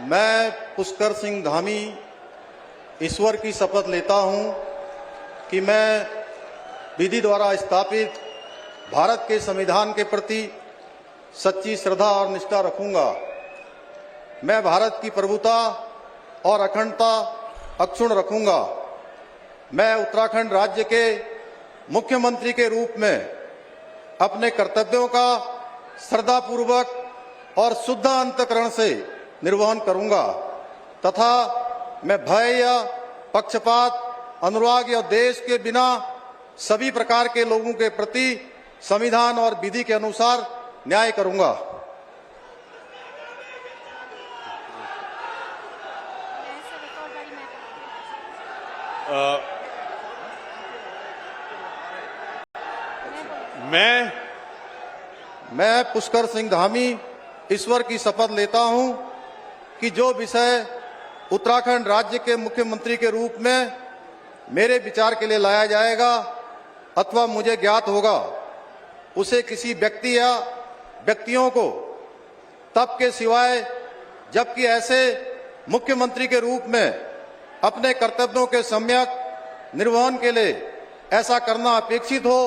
मैं पुष्कर सिंह धामी ईश्वर की शपथ लेता हूं कि मैं विधि द्वारा स्थापित भारत के संविधान के प्रति सच्ची श्रद्धा और निष्ठा रखूंगा। मैं भारत की प्रभुता और अखंडता अक्षुण्ण रखूंगा। मैं उत्तराखंड राज्य के मुख्यमंत्री के रूप में अपने कर्तव्यों का श्रद्धापूर्वक और शुद्ध अंतःकरण से निर्वहन करूंगा तथा मैं भय या पक्षपात, अनुराग या देश के बिना सभी प्रकार के लोगों के प्रति संविधान और विधि के अनुसार न्याय करूंगा। मैं पुष्कर सिंह धामी ईश्वर की शपथ लेता हूं कि जो विषय उत्तराखंड राज्य के मुख्यमंत्री के रूप में मेरे विचार के लिए लाया जाएगा अथवा मुझे ज्ञात होगा, उसे किसी व्यक्ति या व्यक्तियों को तब के सिवाय जबकि ऐसे मुख्यमंत्री के रूप में अपने कर्तव्यों के सम्यक निर्वहन के लिए ऐसा करना अपेक्षित हो,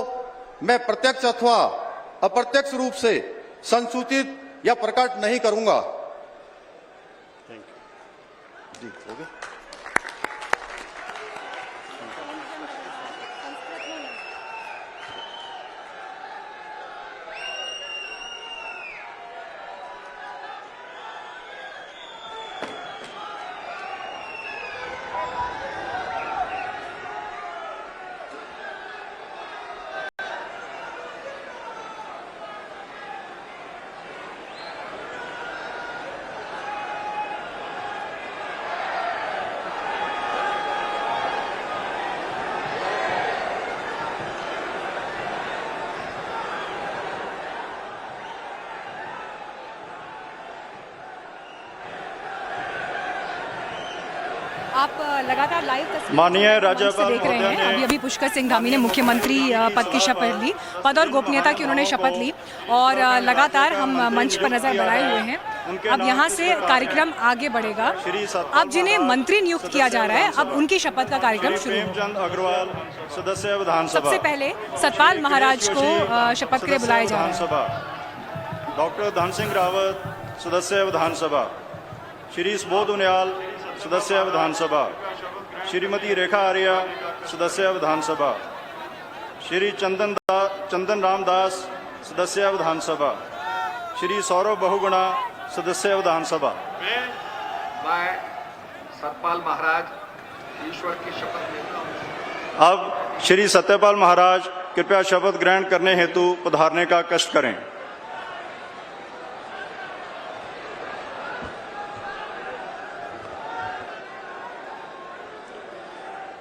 मैं प्रत्यक्ष अथवा अप्रत्यक्ष रूप से संसूचित या प्रकट नहीं करूंगा। जी, हो गया। आप लगातार लाइव तस्वीर माननीय राज्यपाल देख रहे हैं। अभी पुष्कर सिंह धामी ने मुख्यमंत्री पद की शपथ ली, पद और गोपनीयता की उन्होंने शपथ ली और लगातार हम मंच पर नजर बनाए हुए हैं। अब यहाँ से कार्यक्रम आगे बढ़ेगा। अब जिन्हें मंत्री नियुक्त किया जा रहा है, अब उनकी शपथ का कार्यक्रम शुरू होगा। अग्रवाल सदस्य विधानसभा। सबसे पहले सतपाल महाराज को शपथ के लिए बुलाया जा रहा है। डॉक्टर धन सिंह रावत सदस्य विधानसभा। श्री सुबोध उनियाल सदस्य विधानसभा। श्रीमती रेखा आर्या सदस्य विधानसभा। श्री चंदन रामदास सदस्य विधानसभा। श्री सौरभ बहुगुणा सदस्य विधानसभा। मैं सतपाल महाराज ईश्वर की शपथ लेता हूं। अब श्री सत्यपाल महाराज कृपया शपथ ग्रहण करने हेतु पधारने का कष्ट करें।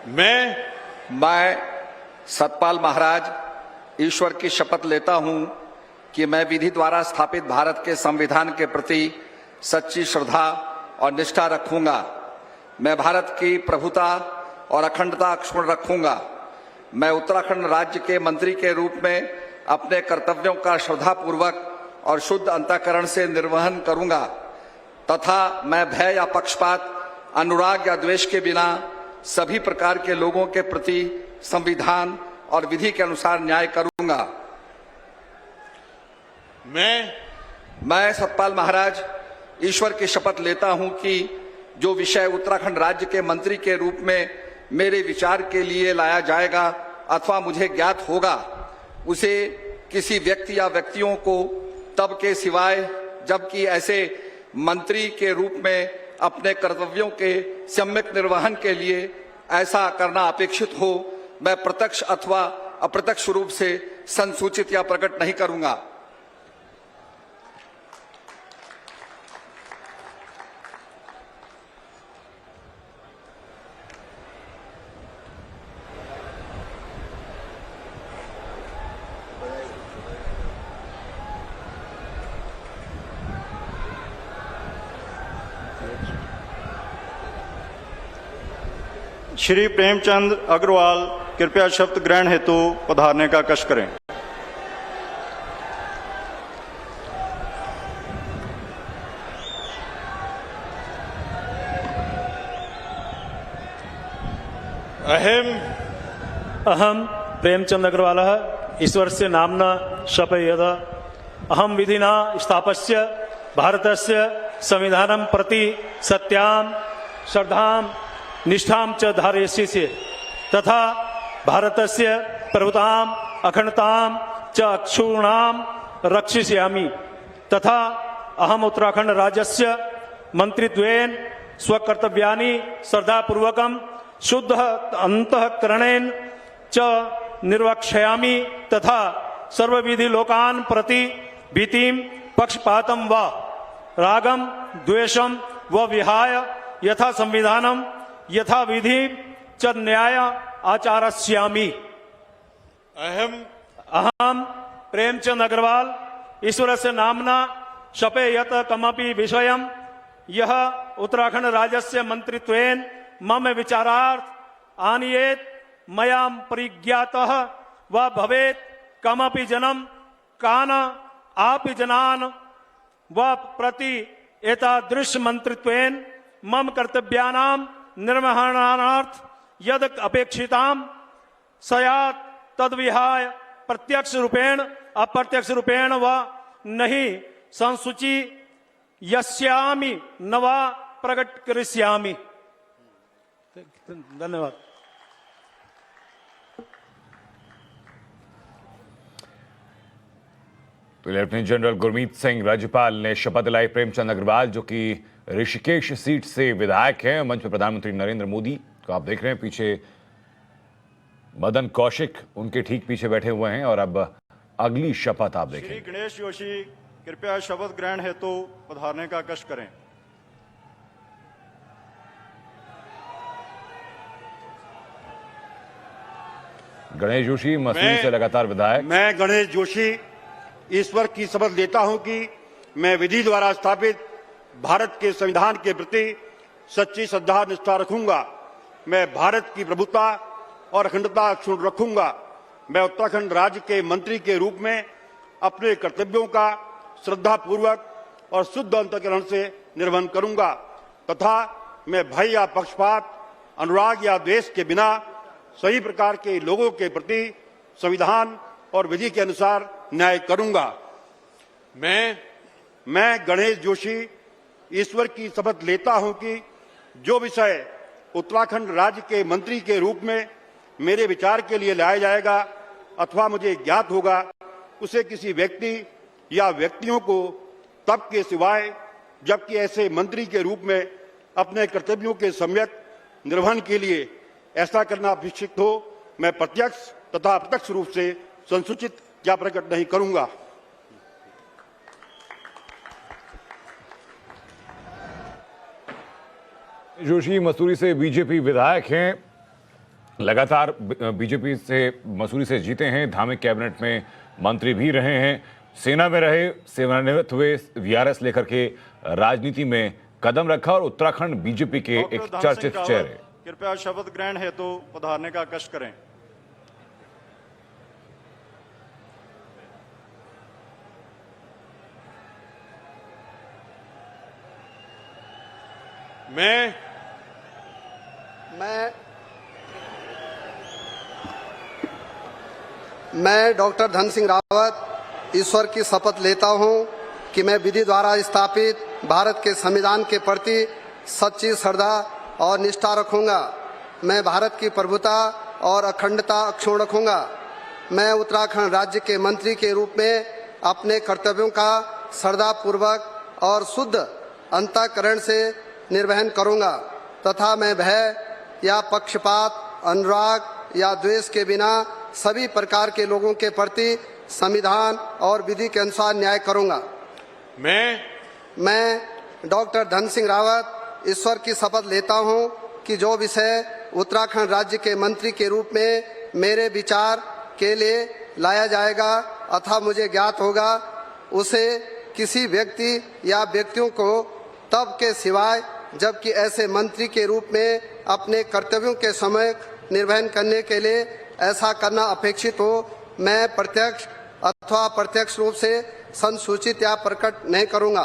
मैं सतपाल महाराज ईश्वर की शपथ लेता हूं कि मैं विधि द्वारा स्थापित भारत के संविधान के प्रति सच्ची श्रद्धा और निष्ठा रखूंगा। मैं भारत की प्रभुता और अखंडता अक्षुण्ण रखूंगा। मैं उत्तराखंड राज्य के मंत्री के रूप में अपने कर्तव्यों का श्रद्धापूर्वक और शुद्ध अंतःकरण से निर्वहन करूंगा तथा मैं भय या पक्षपात, अनुराग या द्वेष के बिना सभी प्रकार के लोगों के प्रति संविधान और विधि के अनुसार न्याय करूंगा। मैं सतपाल महाराज ईश्वर की शपथ लेता हूं कि जो विषय उत्तराखंड राज्य के मंत्री के रूप में मेरे विचार के लिए लाया जाएगा अथवा मुझे ज्ञात होगा, उसे किसी व्यक्ति या व्यक्तियों को तब के सिवाय जबकि ऐसे मंत्री के रूप में अपने कर्तव्यों के सम्यक निर्वहन के लिए ऐसा करना अपेक्षित हो, मैं प्रत्यक्ष अथवा अप्रत्यक्ष रूप से संसूचित या प्रकट नहीं करूंगा। श्री प्रेमचंद अग्रवाल कृपया शपथ ग्रहण हेतु पधारने का कष्ट करें। मैं अहम प्रेमचंद अग्रवाल ईश्वरस्य नाम्ना शपयेत् अहम विधिना स्थापस्य भारतस्य संविधानं प्रति सत्यां श्रद्धां निष्ठां च धारयिष्ये तथा भारतस्य प्रभुतां अखंडतां च अक्षुण्णां रक्षिष्यामि तथा अहम उत्तराखंड राज्यस्य मंत्रित्वेन स्वकर्तव्यानि श्रद्धापूर्वकं शुद्ध अंतःकरणेन च निर्वक्ष्यामि तथा सर्वविधि लोकान् प्रति भीतिं पक्षपातं वा रागं द्वेषं व विहाय यथा संविधानं यथा विधि च न्याय आचरिष्यामि। अहम प्रेमचंद अग्रवाल ईश्वरस्य नाम्ना शपयेत् कमपि विषयं यह उत्तराखंड राज्यस्य मंत्रित्वेन मम विचारार्थ आनीयेत् मया परिज्ञातः व भवेत् कमपि जनं कान आपि जनान् व प्रति एतादृश मंत्रित्वेन मम कर्तव्यानां निर्वहणार्थ यद अपेक्षितां स्यात् तद्विहाय प्रत्यक्ष रूपेण अप्रत्यक्ष रूपेण व नहीं संसूची यस्यामि न वा प्रकट करिष्यामि। धन्यवाद। तो लेफ्टिनेंट जनरल गुरमीत सिंह राज्यपाल ने शपथ दिलाई प्रेमचंद अग्रवाल जो कि ऋषिकेश सीट से विधायक हैं। मंच पर प्रधानमंत्री नरेंद्र मोदी को आप देख रहे हैं, पीछे मदन कौशिक उनके ठीक पीछे बैठे हुए हैं और अब अगली शपथ आप देखें। श्री गणेश जोशी कृपया शपथ ग्रहण हेतु पधारने का कष्ट करें। गणेश जोशी मसूरी से लगातार विधायक। मैं गणेश जोशी ईश्वर की शपथ लेता हूं कि मैं विधि द्वारा स्थापित भारत के संविधान के प्रति सच्ची श्रद्धा निष्ठा रखूंगा। मैं भारत की प्रभुता और अखंडता अक्षुण्ण रखूंगा। मैं उत्तराखंड राज्य के मंत्री के रूप में अपने कर्तव्यों का श्रद्धापूर्वक और शुद्ध अंतःकरण से निर्वहन करूंगा तथा मैं भय या पक्षपात, अनुराग या द्वेष के बिना सभी प्रकार के लोगों के प्रति संविधान और विधि के अनुसार न्याय करूंगा। मैं गणेश जोशी ईश्वर की शपथ लेता हूं कि जो विषय उत्तराखंड राज्य के मंत्री के रूप में मेरे विचार के लिए लाया जाएगा अथवा मुझे ज्ञात होगा उसे किसी व्यक्ति या व्यक्तियों को तब के सिवाय जबकि ऐसे मंत्री के रूप में अपने कर्तव्यों के सम्यक निर्वहन के लिए ऐसा करना अपेक्षित हो, मैं प्रत्यक्ष तथा अप्रत्यक्ष रूप से संसूचित या प्रकट नहीं करूंगा। जोशी मसूरी से बीजेपी विधायक हैं, लगातार बीजेपी से मसूरी से जीते हैं, धामी कैबिनेट में मंत्री भी रहे हैं, सेना में रहे, सेवानिवृत्त हुए, वीआरएस लेकर के राजनीति में कदम रखा और उत्तराखंड बीजेपी के एक चर्चित चेहरे। कृपया शपथ ग्रहण हेतु पधारने का कष्ट करें। मैं डॉक्टर धन सिंह रावत ईश्वर की शपथ लेता हूं कि मैं विधि द्वारा स्थापित भारत के संविधान के प्रति सच्ची श्रद्धा और निष्ठा रखूंगा। मैं भारत की प्रभुता और अखंडता अक्षुण्ण रखूंगा। मैं उत्तराखंड राज्य के मंत्री के रूप में अपने कर्तव्यों का श्रद्धापूर्वक और शुद्ध अंतःकरण से निर्वहन करूंगा तथा मैं भय या पक्षपात, अनुराग या द्वेष के बिना सभी प्रकार के लोगों के प्रति संविधान और विधि के अनुसार न्याय करूंगा। मैं डॉक्टर धन सिंह रावत ईश्वर की शपथ लेता हूं कि जो विषय उत्तराखंड राज्य के मंत्री के रूप में मेरे विचार के लिए लाया जाएगा अथवा मुझे ज्ञात होगा उसे किसी व्यक्ति या व्यक्तियों को तब के सिवाय जबकि ऐसे मंत्री के रूप में अपने कर्तव्यों के समय निर्वहन करने के लिए ऐसा करना अपेक्षित हो, मैं प्रत्यक्ष अथवा अप्रत्यक्ष रूप से संसूचित या प्रकट नहीं करूंगा।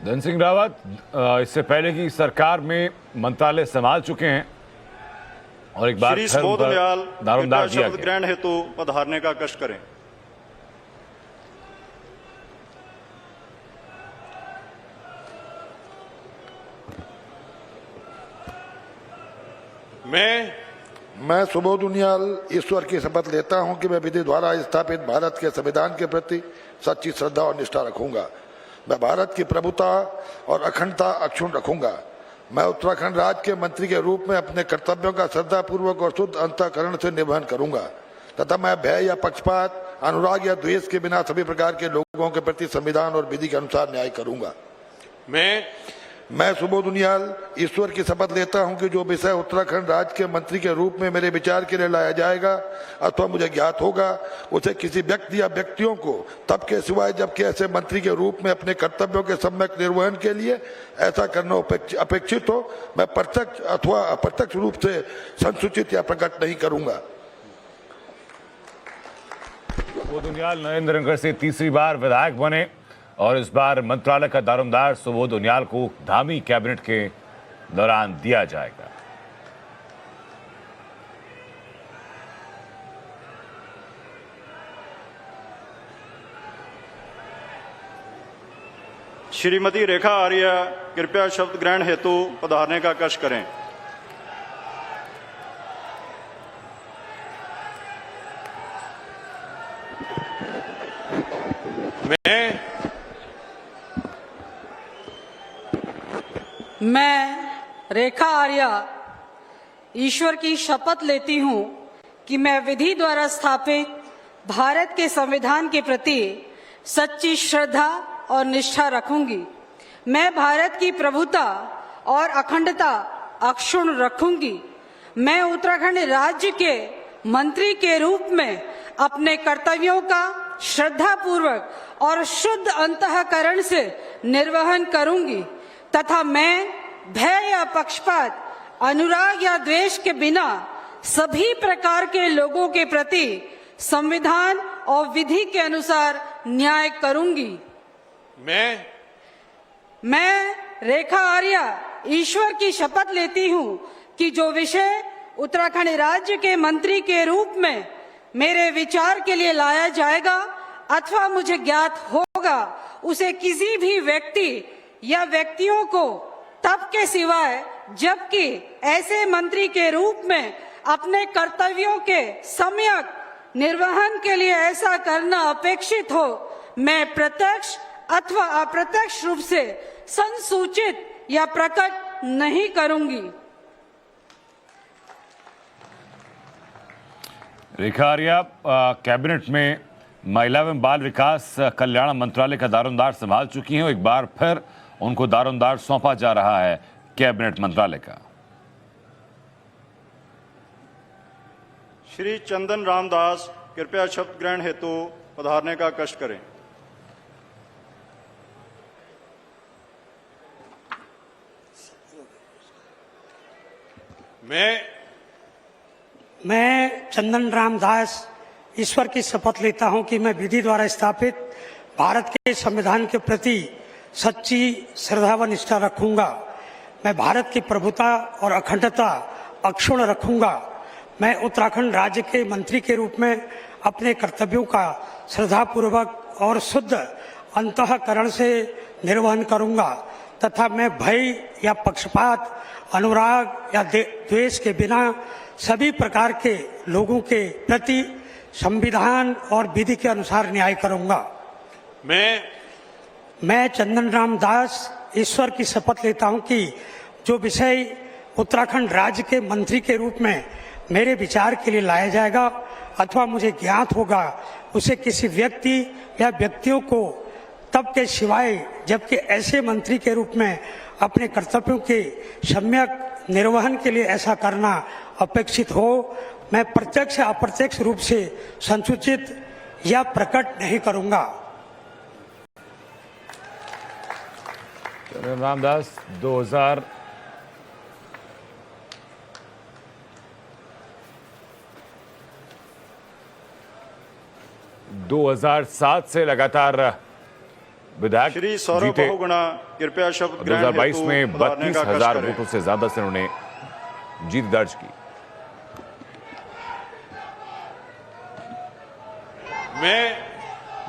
धन सिंह रावत इससे पहले की सरकार में मंत्रालय संभाल चुके हैं और एक बार श्री फिर सुबोध उन पर उनियाल दारोमदार कृपया दिया शपथ गया। ग्रहण हेतु पधारने का कष्ट करें। मैं सुबोध उनियाल ईश्वर की शपथ लेता हूं कि मैं विधि द्वारा स्थापित भारत के संविधान के प्रति सच्ची श्रद्धा और निष्ठा रखूंगा। मैं भारत की प्रभुता और अखंडता अक्षुण्ण रखूंगा। मैं उत्तराखंड राज्य के मंत्री के रूप में अपने कर्तव्यों का श्रद्धापूर्वक और शुद्ध अंतःकरण से निर्वहन करूंगा तथा मैं भय या पक्षपात, अनुराग या द्वेष के बिना सभी प्रकार के लोगों के प्रति संविधान और विधि के अनुसार न्याय करूंगा। मैं सुबोध उनियाल ईश्वर की शपथ लेता हूं कि जो विषय उत्तराखंड राज्य के मंत्री के रूप में मेरे विचार के लिए लाया जाएगा अथवा मुझे ज्ञात होगा उसे किसी व्यक्ति या व्यक्तियों को तब के सिवाय जबकि ऐसे मंत्री के रूप में अपने कर्तव्यों के सम्यक निर्वहन के लिए ऐसा करना अपेक्षित हो मैं प्रत्यक्ष अथवा अप्रत्यक्ष रूप से संसूचित या प्रकट नहीं करूंगा। सुबोध उनियाल नरेंद्रनगर से तीसरी बार विधायक बने और इस बार मंत्रालय का दारोमदार सुबोध उनियाल को धामी कैबिनेट के दौरान दिया जाएगा। श्रीमती रेखा आर्य कृपया शपथ ग्रहण हेतु पधारने का कष्ट करें। मैं रेखा आर्या ईश्वर की शपथ लेती हूँ कि मैं विधि द्वारा स्थापित भारत के संविधान के प्रति सच्ची श्रद्धा और निष्ठा रखूंगी। मैं भारत की प्रभुता और अखंडता अक्षुण्ण रखूंगी। मैं उत्तराखंड राज्य के मंत्री के रूप में अपने कर्तव्यों का श्रद्धापूर्वक और शुद्ध अंतःकरण से निर्वहन करूंगी तथा मैं भय या पक्षपात, अनुराग या द्वेष के बिना सभी प्रकार के लोगों के प्रति संविधान और विधि के अनुसार न्याय करूंगी। मैं रेखा आर्या ईश्वर की शपथ लेती हूँ कि जो विषय उत्तराखंड राज्य के मंत्री के रूप में मेरे विचार के लिए लाया जाएगा अथवा मुझे ज्ञात होगा उसे किसी भी व्यक्ति या व्यक्तियों को तब के सिवाय जबकि ऐसे मंत्री के रूप में अपने कर्तव्यों के सम्यक निर्वहन के लिए ऐसा करना अपेक्षित हो मैं प्रत्यक्ष अथवा अप्रत्यक्ष रूप से संसूचित या प्रकट नहीं करूंगी। रेखा आर्या कैबिनेट में महिला एवं बाल विकास कल्याण मंत्रालय का दारोमदार संभाल चुकी हैं। एक बार फिर उनको दारोमदार सौंपा जा रहा है कैबिनेट मंत्रालय का। श्री चंदन रामदास कृपया शपथ ग्रहण हेतु पधारने का कष्ट करें। मैं चंदन रामदास ईश्वर की शपथ लेता हूं कि मैं विधि द्वारा स्थापित भारत के संविधान के प्रति सच्ची श्रद्धा व निष्ठा रखूंगा। मैं भारत की प्रभुता और अखंडता अक्षुण्ण रखूंगा। मैं उत्तराखंड राज्य के मंत्री के रूप में अपने कर्तव्यों का श्रद्धापूर्वक और शुद्ध अंतःकरण से निर्वहन करूंगा तथा मैं भय या पक्षपात, अनुराग या द्वेष के बिना सभी प्रकार के लोगों के प्रति संविधान और विधि के अनुसार न्याय करूंगा। मैं चंदन रामदास ईश्वर की शपथ लेता हूं कि जो विषय उत्तराखंड राज्य के मंत्री के रूप में मेरे विचार के लिए लाया जाएगा अथवा मुझे ज्ञात होगा उसे किसी व्यक्ति या व्यक्तियों को तब के सिवाय जबकि ऐसे मंत्री के रूप में अपने कर्तव्यों के सम्यक निर्वहन के लिए ऐसा करना अपेक्षित हो मैं प्रत्यक्ष या अप्रत्यक्ष रूप से संसूचित या प्रकट नहीं करूंगा। रामदास 2007 से लगातार विधायक श्री सौरभ जीते। बहुगुणा कृपया शपथ ग्रहण 2022 हेतु में पधारने का कष्ट 32,000 करें। वोटों से ज्यादा से उन्होंने जीत दर्ज की।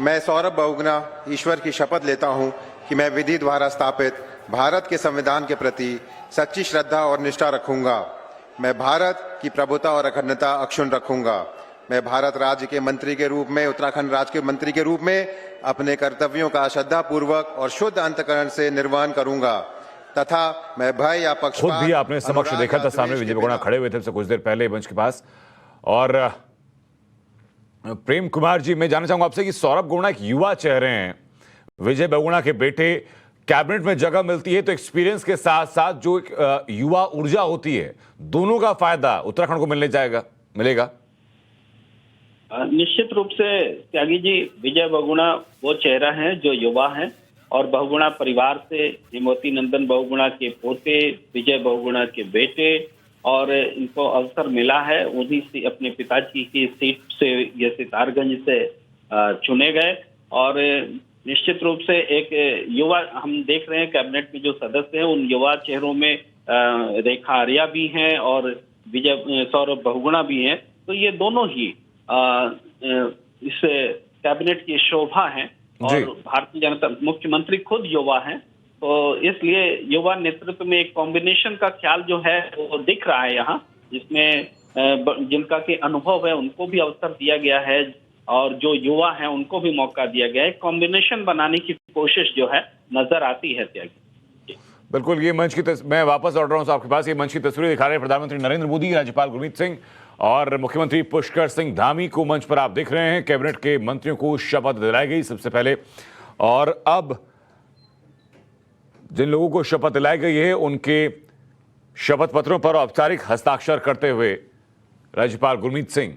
मैं सौरभ बहुगुणा ईश्वर की शपथ लेता हूं कि मैं विधि द्वारा स्थापित भारत के संविधान के प्रति सच्ची श्रद्धा और निष्ठा रखूंगा। मैं भारत की प्रभुता और अखंडता अक्षुण्ण रखूंगा। मैं भारत राज्य के मंत्री के रूप में, उत्तराखंड राज्य के मंत्री के रूप में अपने कर्तव्यों का श्रद्धा पूर्वक और शुद्ध अंतःकरण से निर्वहन करूंगा तथा मैं भय या खुद पक्षपात भी आपने समक्ष अनुराग देखा या था, सामने द्वेष विजय के बहुगुणा बिना खड़े हुए थे कुछ देर पहले मंच के पास। और प्रेम कुमार जी, मैं जानना चाहूंगा आपसे कि सौरभ बहुगुणा एक युवा चेहरे हैं, विजय बहुगुणा के बेटे, कैबिनेट में जगह मिलती है तो एक्सपीरियंस के साथ साथ जो एक युवा ऊर्जा होती है, दोनों का फायदा उत्तराखंड को मिलेगा। निश्चित रूप से त्यागी जी, विजय बहुगुणा वो चेहरा है जो युवा है और बहुगुणा परिवार से हेमवती नंदन बहुगुणा के पोते, विजय बहुगुणा के बेटे, और इनको अवसर मिला है उन्हीं से अपने पिताजी की सीट से ये सितारगंज से चुने गए। और निश्चित रूप से एक युवा हम देख रहे हैं कैबिनेट में जो सदस्य हैं उन युवा चेहरों में रेखा आर्या भी हैं और सौरभ बहुगुणा भी हैं। तो ये दोनों ही इस कैबिनेट की शोभा है और भारतीय जनता मुख्यमंत्री खुद युवा हैं, तो इसलिए युवा नेतृत्व में एक कॉम्बिनेशन का ख्याल जो है वो दिख रहा है यहाँ, जिसमें जिनका के अनुभव है उनको भी अवसर दिया गया है और जो युवा हैं उनको भी मौका दिया गया है। कॉम्बिनेशन बनाने की कोशिश जो है नजर आती है त्यागी। बिल्कुल, ये मंच की मैं वापस लौट रहा हूं आपके पास। ये मंच की तस्वीरें दिखा रहे हैं प्रधानमंत्री नरेंद्र मोदी, राज्यपाल गुरमीत सिंह और मुख्यमंत्री पुष्कर सिंह धामी को मंच पर आप देख रहे हैं। कैबिनेट के मंत्रियों को शपथ दिलाई गई सबसे पहले, और अब जिन लोगों को शपथ दिलाई गई है उनके शपथ पत्रों पर औपचारिक हस्ताक्षर करते हुए राज्यपाल गुरमीत सिंह